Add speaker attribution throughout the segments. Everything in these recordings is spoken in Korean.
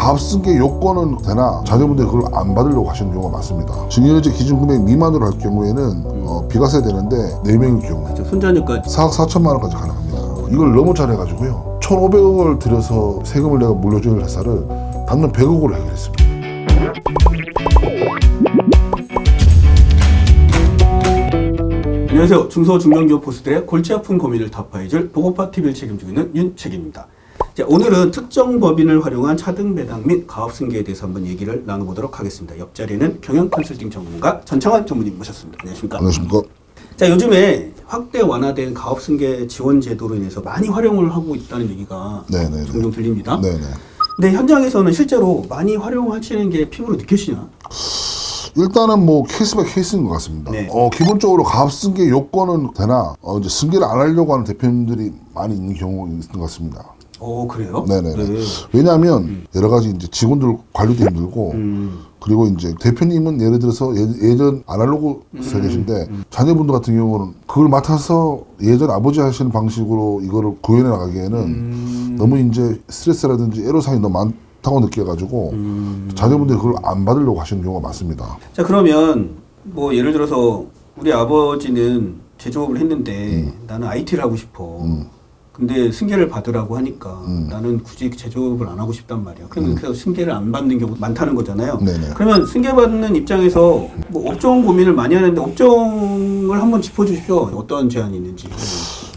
Speaker 1: 가압승계 요건은 되나 자녀분들이 그걸 안 받으려고 하시는 경우가 많습니다. 증여유지 기준금액 미만으로 할 경우에는 비과세 되는데 4명일 경우
Speaker 2: 그렇죠. 손자녀까지
Speaker 1: 4억 4천만 원까지 가능합니다. 이걸 너무 잘해가지고요. 1,500억을 들여서 세금을 내가 물려줄 회사를 단돈 100억으로 해결했습니다.
Speaker 2: 안녕하세요. 중소 중견기업 보스들의 골치 아픈 고민을 타파해줄 보고파 TV를 책임지고 있는 윤책입니다. 자, 오늘은 특정 법인을 활용한 차등 배당 및 가업 승계에 대해서 한번 얘기를 나눠보도록 하겠습니다. 옆자리에는 경영 컨설팅 전문가 전창환 전무님 모셨습니다. 안녕하십니까?
Speaker 1: 안녕하십니까?
Speaker 2: 자, 요즘에 확대 완화된 가업 승계 지원 제도로 인해서 많이 활용을 하고 있다는 얘기가
Speaker 1: 네네네.
Speaker 2: 종종 들립니다.
Speaker 1: 네네.
Speaker 2: 근데 현장에서는 실제로 많이 활용하시는 게 피부로 느껴지냐?
Speaker 1: 일단은 뭐 케이스 바이 케이스인 것 같습니다.
Speaker 2: 네.
Speaker 1: 기본적으로 가압승계 요건은 되나 이제 승계를 안 하려고 하는 대표님들이 많이 있는 경우가 있는 것 같습니다.
Speaker 2: 그래요?
Speaker 1: 네네.
Speaker 2: 네.
Speaker 1: 왜냐하면 여러 가지 이제 직원들 관리도 힘들고 그리고 이제 대표님은 예를 들어서 예전 아날로그 세대신데 자녀분들 같은 경우는 그걸 맡아서 예전 아버지 하시는 방식으로 이거를 구현해 나가기에는 너무 이제 스트레스라든지 애로사항이 너무 많다고 느껴가지고 자녀분들이 그걸 안 받으려고 하시는 경우가 많습니다.
Speaker 2: 자, 그러면 뭐 예를 들어서 우리 아버지는 제조업을 했는데 나는 IT를 하고 싶어. 근데 승계를 받으라고 하니까 나는 굳이 제조업을 안 하고 싶단 말이야. 그래서 승계를 안 받는 경우 많다는 거잖아요.
Speaker 1: 네네.
Speaker 2: 그러면 승계받는 입장에서 뭐 업종 고민을 많이 하는데 업종을 한번 짚어주십시오. 어떤 제한이 있는지.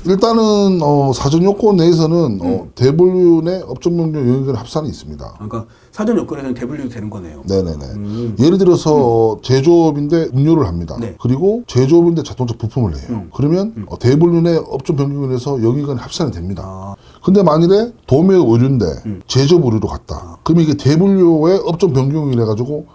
Speaker 1: 일단은 사전 요건 내에서는 대분류의 업종 변경 영역의 합산이 있습니다.
Speaker 2: 그러니까 사전 요건에서는 대분류도 되는 거네요.
Speaker 1: 네네네. 예를 들어서 제조업인데 운료를 합니다.
Speaker 2: 네.
Speaker 1: 그리고 제조업인데 자동차 부품을 해요. 그러면 대분류의 업종 변경에 의해서 영역은 합산이 됩니다. 근데 만일에 도매 의류인데 제조업 의류로 갔다. 그러면 이게 대분류의 업종 변경이래 가지고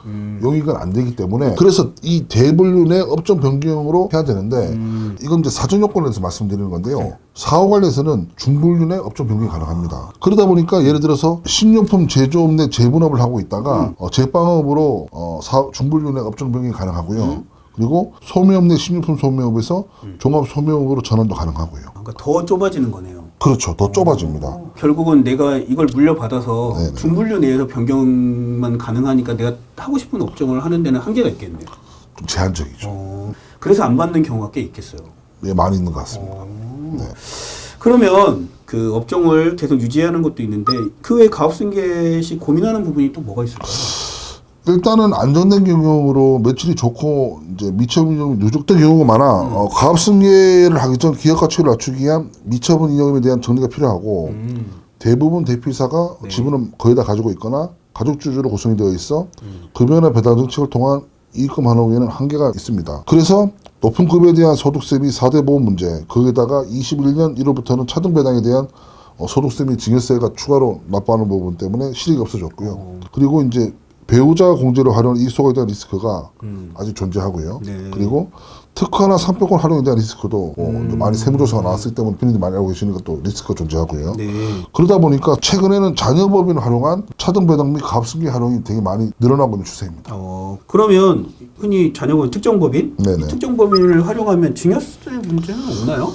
Speaker 1: 영역은 안 되기 때문에 그래서 이 대분류의 업종 변경으로 해야 되는데 이건 이제 사전 요건에서 말씀드리는 건데요. 사후 관련해서는 중분류의 업종 변경이 가능합니다. 그러다 보니까 예를 들어서 식료품 제조업 내 재분업을 하고 있다가 제빵업으로 중분류의 업종 변경이 가능하고요. 그리고 소매업 내 식료품 소매업에서 종합 소매업으로 전환도 가능하고요.
Speaker 2: 그러니까 더 좁아지는 거네요.
Speaker 1: 그렇죠. 더 좁아집니다.
Speaker 2: 결국은 내가 이걸 물려받아서
Speaker 1: 네네.
Speaker 2: 중분류 내에서 변경만 가능하니까 내가 하고 싶은 업종을 하는 데는 한계가 있겠네요.
Speaker 1: 좀 제한적이죠.
Speaker 2: 그래서 안 받는 경우가 꽤 있겠어요.
Speaker 1: 예, 많이 있는 것 같습니다. 네.
Speaker 2: 그러면 그 업종을 계속 유지하는 것도 있는데 그 외 가업승계 시 고민하는 부분이 또 뭐가 있을까요?
Speaker 1: 일단은 안정된 경영으로 매출이 좋고 이제 미처분 이념이 누적된 경우가 많아. 가압승계를 하기 전 기업 가치를 낮추기 위한 미처분 이념에 대한 정리가 필요하고 대부분 대표이사가 지분은 거의 다 가지고 있거나 가족주주로 구성이 되어 있어 급여나 배당 정책을 통한 이익금 환원에는 한계가 있습니다. 그래서 높은 급여에 대한 소득세 및 4대 보험 문제, 거기에다가 21년 1월부터는 차등 배당에 대한 소득세 및 증여세가 추가로 납부하는 부분 때문에 실익이 없어졌고요. 그리고 이제 배우자 공제를 활용한 이소에 대한 리스크가 아직 존재하고요.
Speaker 2: 네.
Speaker 1: 그리고 특허나 상표권 활용에 대한 리스크도 많이 세무조사가 나왔기 때문에 본인들이 많이 알고 계시는 것도 리스크가 존재하고요.
Speaker 2: 네.
Speaker 1: 그러다 보니까 최근에는 자녀법인을 활용한 차등 배당 및 가압승계 활용이 되게 많이 늘어나고 있는 추세입니다.
Speaker 2: 그러면 흔히 자녀분 특정법인?
Speaker 1: 네네.
Speaker 2: 이 특정법인을 활용하면 증여세 문제는 없나요?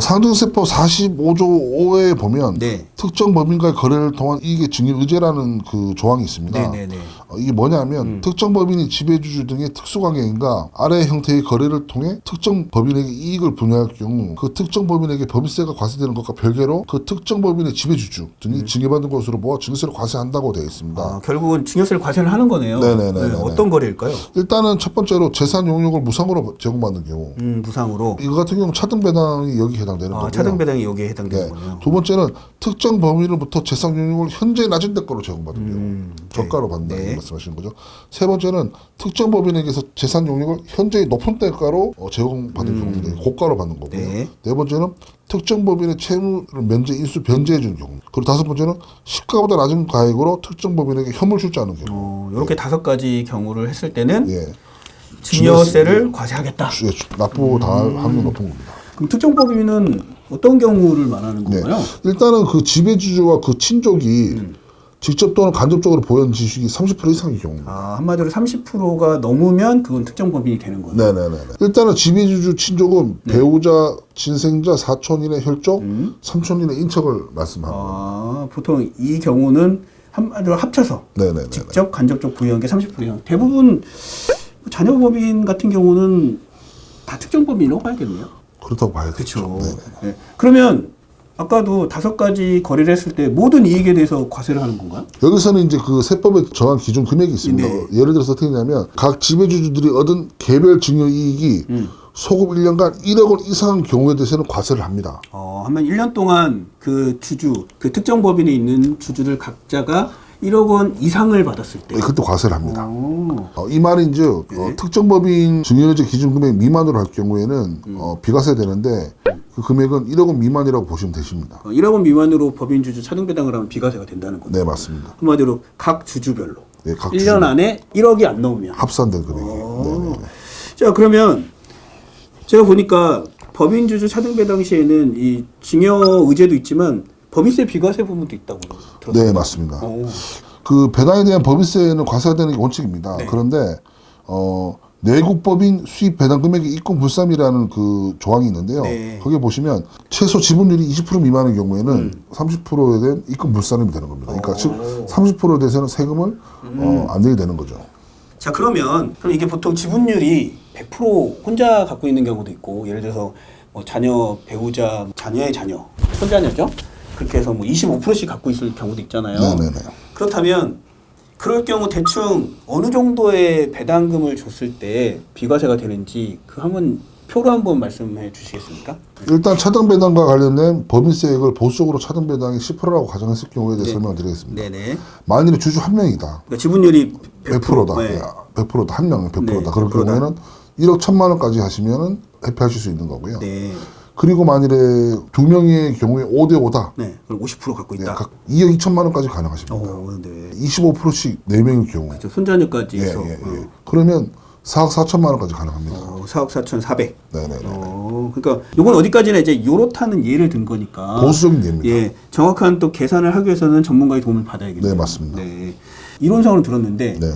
Speaker 1: 상증세법 45조 5회에 보면
Speaker 2: 네.
Speaker 1: 특정 법인과의 거래를 통한 이익의 증여 의제라는 그 조항이 있습니다.
Speaker 2: 네네네.
Speaker 1: 이게 뭐냐면 특정 법인이 지배주주 등의 특수관계인과 아래 형태의 거래를 통해 특정 법인에게 이익을 분야할 경우 그 특정 법인에게 법인세가 과세되는 것과 별개로 그 특정 법인의 지배주주 등이 증여받는 것으로 보아 증여세를 과세한다고 되어 있습니다.
Speaker 2: 결국은 증여세를 과세를 하는 거네요.
Speaker 1: 네네네네.
Speaker 2: 네, 어떤 거래일까요?
Speaker 1: 일단은 첫 번째로 재산 용역을 무상으로 제공받는 경우
Speaker 2: 무상으로.
Speaker 1: 이거 같은 경우는 차등 배당이 여기 해당되는 거고요.
Speaker 2: 차등 배당이 여기에 해당되는
Speaker 1: 네.
Speaker 2: 거네요.
Speaker 1: 두 번째는 특정 범위로부터 재산 용역을 현재 낮은 대가로 제공받는 경우 저가로 받는다는
Speaker 2: 네.
Speaker 1: 말씀하시는 거죠. 세 번째는 특정 법인에게서 재산 용역을 현재 높은 대가로 제공받는 경우인데 고가로 받는 거고요.
Speaker 2: 네.
Speaker 1: 네 번째는 특정 법인의 채무를 면제 인수 변제해 주는 경우. 그리고 다섯 번째는 시가보다 낮은 가액으로 특정 법인에게 현물 출자하는 경우.
Speaker 2: 이렇게 5가지 경우를 했을 때는
Speaker 1: 예.
Speaker 2: 증여세를 과세하겠다.
Speaker 1: 납부 다 하는 건 높은 겁니다.
Speaker 2: 그럼 특정법인은 어떤 경우를 말하는
Speaker 1: 네.
Speaker 2: 건가요?
Speaker 1: 일단은 그 지배주주와 그 친족이 직접 또는 간접적으로 보유한 지식이 30% 이상의 경우입니다.
Speaker 2: 한마디로 30%가 넘으면 그건 특정 법인이 되는 거예요.
Speaker 1: 네네네. 일단은 지배주주 친족은 배우자, 친생자, 사촌인의 혈족, 삼촌인의 인척을 말씀합니다.
Speaker 2: 보통 이 경우는 한마디로 합쳐서
Speaker 1: 네네네.
Speaker 2: 직접 간접적 부여한 게 30%예요. 대부분 자녀법인 같은 경우는 다 특정법인이라고 봐야겠네요.
Speaker 1: 그렇다고 봐야 되죠.
Speaker 2: 그렇죠.
Speaker 1: 네네.
Speaker 2: 네. 그러면 아까도 5가지 거래를 했을 때 모든 이익에 대해서 과세를 하는 건가요?
Speaker 1: 여기서는 이제 그 세법에 정한 기준 금액이 있습니다.
Speaker 2: 네.
Speaker 1: 예를 들어서 어떻게 되냐면 각 지배주주들이 얻은 개별 증여 이익이 소급 1년간 1억 원 이상인 경우에 대해서는 과세를 합니다.
Speaker 2: 하면 1년 동안 그 주주, 그 특정 법인에 있는 주주들 각자가 1억 원 이상을 받았을 때.
Speaker 1: 네, 그때 과세를 합니다.
Speaker 2: 오.
Speaker 1: 이 말인즉
Speaker 2: 네.
Speaker 1: 특정법인 증여유예 기준 금액 미만으로 할 경우에는 비과세 되는데 그 금액은 1억 원 미만이라고 보시면 되십니다.
Speaker 2: 1억 원 미만으로 법인 주주 차등 배당을 하면 비과세가 된다는 거죠.
Speaker 1: 네, 맞습니다.
Speaker 2: 한마디로 각 주주별로
Speaker 1: 네, 각
Speaker 2: 1년
Speaker 1: 주주
Speaker 2: 안에 1억이 안 넘으면.
Speaker 1: 합산된 금액이. 네네.
Speaker 2: 자, 그러면 제가 보니까 법인 주주 차등 배당 시에는 이 증여 의제도 있지만 법인세 비과세 부분도 있다고 들었어요.
Speaker 1: 네, 맞습니다.
Speaker 2: 오.
Speaker 1: 그 배당에 대한 법인세는 과세가 되는 게 원칙입니다.
Speaker 2: 네.
Speaker 1: 그런데 내국법인 수입 배당 금액의 입금 불sam이라는 그 조항이 있는데요.
Speaker 2: 네.
Speaker 1: 거기에 보시면 최소 지분율이 20% 미만의 경우에는 30%에 대한 입금 불sam이 되는 겁니다. 그러니까 즉 30%에 대해서는 세금을 안 내게 되는 거죠.
Speaker 2: 자, 그럼 이게 보통 지분율이 100% 혼자 갖고 있는 경우도 있고, 예를 들어서 뭐 자녀, 배우자, 자녀의 자녀, 손자녀죠? 그렇게 해서 뭐 25%씩 갖고 있을 경우도 있잖아요.
Speaker 1: 네네네.
Speaker 2: 그렇다면 그럴 경우 대충 어느 정도의 배당금을 줬을 때 비과세가 되는지 그 한번 표로 한번 말씀해 주시겠습니까?
Speaker 1: 일단 차등 배당과 관련된 법인세액을 보수적으로 차등 배당이 10%라고 가정했을 경우에 대해
Speaker 2: 네.
Speaker 1: 설명을 드리겠습니다.
Speaker 2: 네네.
Speaker 1: 만일에 주주 한 명이다.
Speaker 2: 그러니까 지분율이
Speaker 1: 100%다.
Speaker 2: 네.
Speaker 1: 100%다. 한 명은 100%다.
Speaker 2: 네,
Speaker 1: 그럴
Speaker 2: 100%다.
Speaker 1: 경우에는 1억 1천만 원까지 하시면은 회피하실 수 있는 거고요.
Speaker 2: 네.
Speaker 1: 그리고 만일에 두 명의 경우에 5대 5다.
Speaker 2: 네. 그럼 50% 갖고
Speaker 1: 네,
Speaker 2: 있다.
Speaker 1: 각 2억 2천만 원까지 가능하십니다.
Speaker 2: 네.
Speaker 1: 25%씩 4명의 경우.
Speaker 2: 그렇죠. 손자녀까지
Speaker 1: 예,
Speaker 2: 해서.
Speaker 1: 예, 예. 그러면 4억 4천만 원까지 가능합니다.
Speaker 2: 4억 4,400.
Speaker 1: 네네네.
Speaker 2: 그러니까 요건 어디까지나 이제 요렇다는 예를 든 거니까.
Speaker 1: 보수적인 예입니다.
Speaker 2: 예. 정확한 또 계산을 하기 위해서는 전문가의 도움을 받아야겠네요.
Speaker 1: 네, 맞습니다.
Speaker 2: 네. 이론상으로 들었는데
Speaker 1: 네.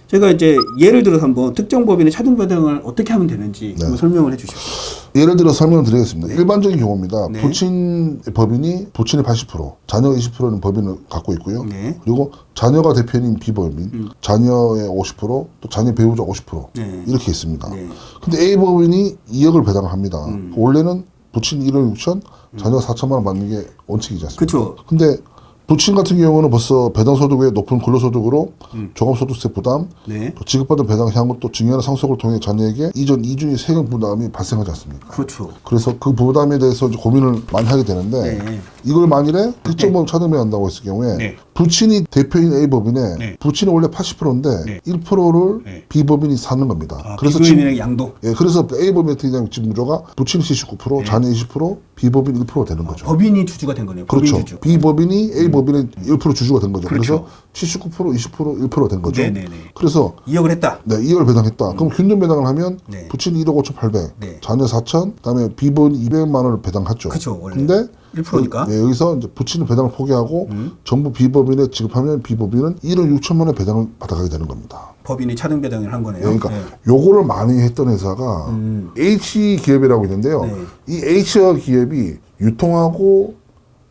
Speaker 2: 제가 이제 예를 들어서 한번 특정 법인의 차등 배당을 어떻게 하면 되는지
Speaker 1: 네.
Speaker 2: 한번 설명을 해 주십시오.
Speaker 1: 예를 들어 설명을 드리겠습니다. 일반적인 경우입니다.
Speaker 2: 네.
Speaker 1: 부친의 80%, 자녀가 20%는 법인을 갖고 있고요.
Speaker 2: 네.
Speaker 1: 그리고 자녀가 대표인 비법인, 자녀의 50%, 또 자녀 배우자 50%
Speaker 2: 네.
Speaker 1: 이렇게 있습니다.
Speaker 2: 네.
Speaker 1: 근데 A 법인이 2억을 배당을 합니다. 원래는 부친 1억 6천, 자녀가 4천만 원 받는 게 원칙이지 않습니까?
Speaker 2: 그렇죠.
Speaker 1: 근데 부친 같은 경우는 벌써 배당 소득 외에 높은 근로소득으로 종합소득세 부담,
Speaker 2: 네.
Speaker 1: 또 지급받은 배당 향후 또 증여나 상속을 통해 자녀에게 이전 이중의 세금 부담이 발생하지 않습니까?
Speaker 2: 그렇죠.
Speaker 1: 그래서 그 부담에 대해서 이제 고민을 많이 하게 되는데
Speaker 2: 네.
Speaker 1: 이걸 만일에 특정법인 차등배 한다고 했을 경우에
Speaker 2: 네.
Speaker 1: 부친이 대표인 A 법인에
Speaker 2: 네.
Speaker 1: 부친이 원래 80%인데
Speaker 2: 네.
Speaker 1: 1%를
Speaker 2: 네.
Speaker 1: B 법인이 사는 겁니다.
Speaker 2: 아,
Speaker 1: 그래서
Speaker 2: 비교인의 양도.
Speaker 1: 예, 그래서 A 법인의 특이한 지분 구조가 부친 79%, 자녀 20%, B 법인 1%가 되는 거죠.
Speaker 2: 법인이 주주가 된 거네요. 법인
Speaker 1: 그렇죠.
Speaker 2: 주주.
Speaker 1: B 법인이 A 법인의 1% 주주가 된 거죠.
Speaker 2: 그렇죠.
Speaker 1: 그래서 79%, 20%, 1%가 된 거죠.
Speaker 2: 네네네.
Speaker 1: 그래서
Speaker 2: 2억을 했다.
Speaker 1: 네, 2억을 배당했다. 그럼 균등 배당을 하면
Speaker 2: 네.
Speaker 1: 부친 1억 5,800,
Speaker 2: 네.
Speaker 1: 자녀 4천, 그다음에 비본 200만 원을 배당했죠.
Speaker 2: 그쵸, 원래.
Speaker 1: 근데
Speaker 2: 1%니까.
Speaker 1: 예, 여기서 이제 부친은 배당을 포기하고 전부 비법인에 지급하면 비법인은 1억 6천만 원의 배당을 받아가게 되는 겁니다.
Speaker 2: 법인이 차등 배당을 한 거네요.
Speaker 1: 그러니까
Speaker 2: 네.
Speaker 1: 요거를 많이 했던 회사가 H 기업이라고 있는데요.
Speaker 2: 네.
Speaker 1: 이 H 기업이 유통하고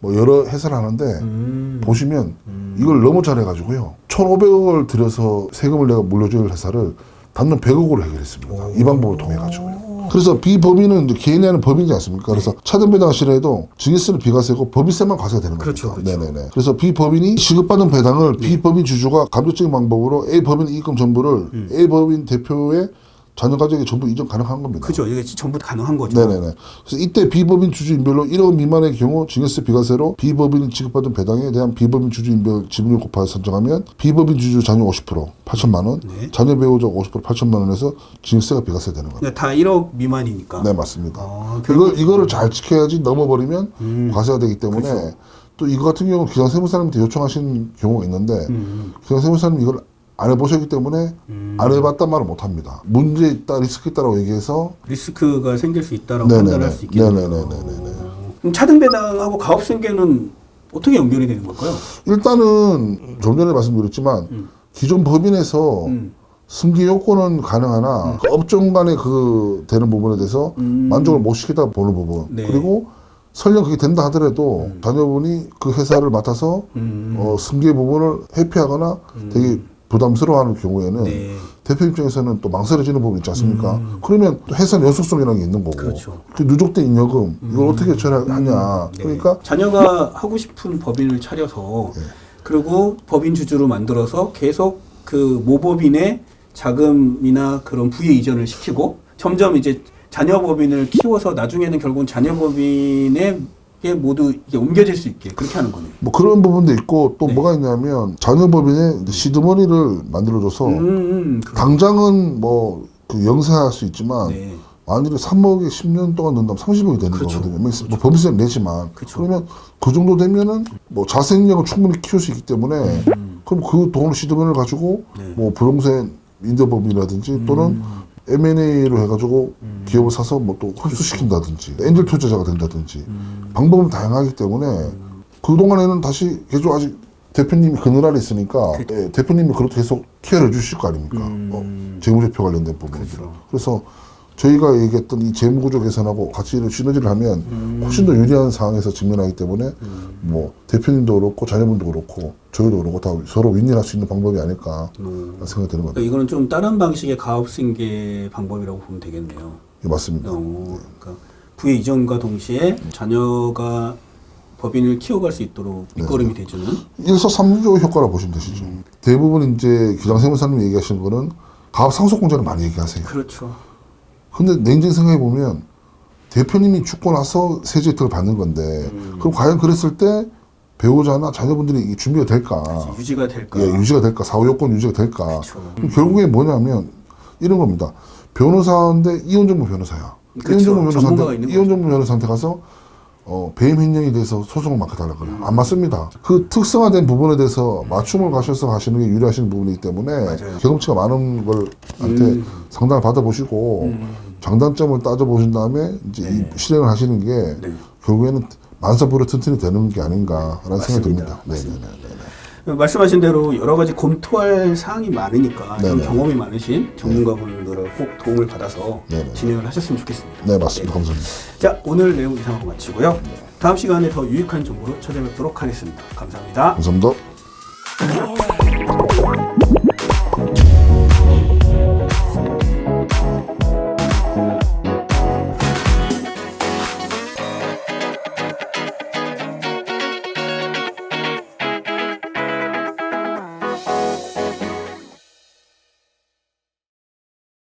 Speaker 1: 뭐 여러 회사를 하는데 보시면 이걸 너무 잘해가지고요. 1,500억을 들여서 세금을 내가 물려줄 회사를 단돈 100억으로 해결했습니다. 이 방법을 통해 가지고요. 그래서 비법인은 이제 개인이 하는 법인이지 않습니까? 그래서 차등 배당 시에도 증여세는 비과세고 법인세만 과세가 되는
Speaker 2: 그렇죠,
Speaker 1: 겁니다.
Speaker 2: 그렇죠.
Speaker 1: 네네네. 그래서 비법인이 지급받은 배당을 비법인 주주가 감독적인 방법으로 A 법인 이익금 전부를 A 법인 대표의 자녀 가족에 전부 이전 가능한 겁니다.
Speaker 2: 그죠. 이게 전부 다 가능한 거죠.
Speaker 1: 네네네. 그래서 이때 비법인 주주인별로 1억 미만의 경우 증여세 비과세로 비법인이 지급받은 배당에 대한 비법인 주주인별 지분율 곱하여 선정하면 비법인 주주 자녀 50% 8천만 원,
Speaker 2: 네.
Speaker 1: 자녀 배우자 50% 8천만 원에서 증여세가 비과세되는 겁니다.
Speaker 2: 다 1억 미만이니까.
Speaker 1: 네 맞습니다.
Speaker 2: 아, 결국-
Speaker 1: 이거를 잘 지켜야지 넘어버리면 과세가 되기 때문에
Speaker 2: 그렇죠.
Speaker 1: 또 이거 같은 경우는 기상세무사님한테 요청하신 경우가 있는데 기상세무사님 이걸 안 해보셨기 때문에 안 해봤단 말을 못합니다. 문제 있다, 리스크 있다라고 얘기해서
Speaker 2: 리스크가 생길 수 있다라고 판단할 수 있겠네요.
Speaker 1: 네네네네네.
Speaker 2: 그럼 차등 배당하고 가업승계는 어떻게 연결이 되는 걸까요?
Speaker 1: 일단은 좀 전에 말씀드렸지만 기존 법인에서 승계 요건은 가능하나 그 업종 간의 그 되는 부분에 대해서 만족을 못 시키다 보는 부분
Speaker 2: 네.
Speaker 1: 그리고 설령 그게 된다 하더라도 자녀분이 그 회사를 맡아서 승계 부분을 회피하거나 되게 부담스러워하는 경우에는
Speaker 2: 네.
Speaker 1: 대표 입장에서는 또 망설여지는 부분이 있지 않습니까? 그러면 또 회사 연속성이라는 게 있는 거고
Speaker 2: 그렇죠.
Speaker 1: 그 누적된 잉여금 이걸 어떻게 처리하냐.
Speaker 2: 네.
Speaker 1: 그러니까
Speaker 2: 자녀가 하고 싶은 법인을 차려서 그리고 법인 주주로 만들어서 계속 그 모법인의 자금이나 그런 부의 이전을 시키고 점점 이제 자녀 법인을 키워서 나중에는 결국은 자녀 법인에 모두 이게 옮겨질 수 있게 그렇게 하는 거네요.
Speaker 1: 뭐 그런 부분도 있고 또
Speaker 2: 네.
Speaker 1: 뭐가 있냐면 자녀 법인에 이제 시드머니를 만들어줘서 당장은 뭐 그 영세할 수 있지만
Speaker 2: 네.
Speaker 1: 만일에 3억에 10년 동안 넣는다면 30억이 되는
Speaker 2: 그렇죠.
Speaker 1: 거거든요. 뭐 법인세 내지만
Speaker 2: 그렇죠.
Speaker 1: 그러면 그 정도 되면은 뭐 자생력을 충분히 키울 수 있기 때문에 그럼 그 돈을 시드머니를 가지고
Speaker 2: 네.
Speaker 1: 뭐 부동산 임대법인이라든지 또는 M&A로 해가지고 기업을 사서 뭐 또 흡수시킨다든지 엔젤 투자자가 된다든지 방법은 다양하기 때문에 그동안에는 다시 계속 아직 대표님이 그늘 아래 있으니까 예, 대표님이 그렇게 계속 케어를 해주실 거 아닙니까? 재무제표 관련된 부분들.
Speaker 2: 그렇죠.
Speaker 1: 그래서 저희가 얘기했던 이 재무구조 개선하고 같이 시너지를 하면 훨씬 더 유리한 상황에서 직면하기 때문에 뭐 대표님도 그렇고 자녀분도 그렇고 저희도 그렇고 다 서로 윈윈할 수 있는 방법이 아닐까 생각이 드는 겁니다.
Speaker 2: 그러니까 이거는 좀 다른 방식의 가업승계 방법이라고 보면 되겠네요.
Speaker 1: 예, 맞습니다.
Speaker 2: 그러니까 부의 이전과 동시에 자녀가 법인을 키워갈 수 있도록 밑거름이 돼주는
Speaker 1: 일석삼조 효과라고 보시면 되시죠. 대부분 이제 기장세무사님 얘기하시는 거는 가업 상속공제를 많이 얘기하세요.
Speaker 2: 그렇죠.
Speaker 1: 근데 냉정히 생각해 보면 대표님이 죽고 나서 세제 혜택을 받는 건데 그럼 과연 그랬을 때 배우자나 자녀분들이 이게 준비가 될까?
Speaker 2: 유지가 될까?
Speaker 1: 예, 유지가 될까? 사후요건 유지가 될까?
Speaker 2: 그렇죠.
Speaker 1: 그럼 결국에 뭐냐면 이런 겁니다. 변호사인데 이혼정보 변호사야.
Speaker 2: 그렇죠. 전문가가 있는
Speaker 1: 이혼정보 변호사한테 가서 배임 횡령에 대해서 소송을 맡겨달라고 그래요. 안 맞습니다. 그 특성화된 부분에 대해서 맞춤을 가셔서 하시는 게 유리하신 부분이기 때문에
Speaker 2: 맞아요.
Speaker 1: 경험치가 많은 걸한테 상담을 받아보시고 장단점을 따져보신 다음에 이제 이 실행을 하시는 게
Speaker 2: 네.
Speaker 1: 결국에는 만사부로 튼튼히 되는 게 아닌가라는 생각이 듭니다.
Speaker 2: 맞습니다.
Speaker 1: 네네네.
Speaker 2: 말씀하신 대로 여러 가지 검토할 사항이 많으니까 좀
Speaker 1: 네네.
Speaker 2: 경험이 많으신 전문가분들을 꼭 도움을 받아서
Speaker 1: 네네.
Speaker 2: 진행을 하셨으면 좋겠습니다.
Speaker 1: 네, 맞습니다. 감사합니다.
Speaker 2: 자, 오늘 내용 이상으로 마치고요. 다음 시간에 더 유익한 정보로 찾아뵙도록 하겠습니다. 감사합니다.
Speaker 1: 감사합니다.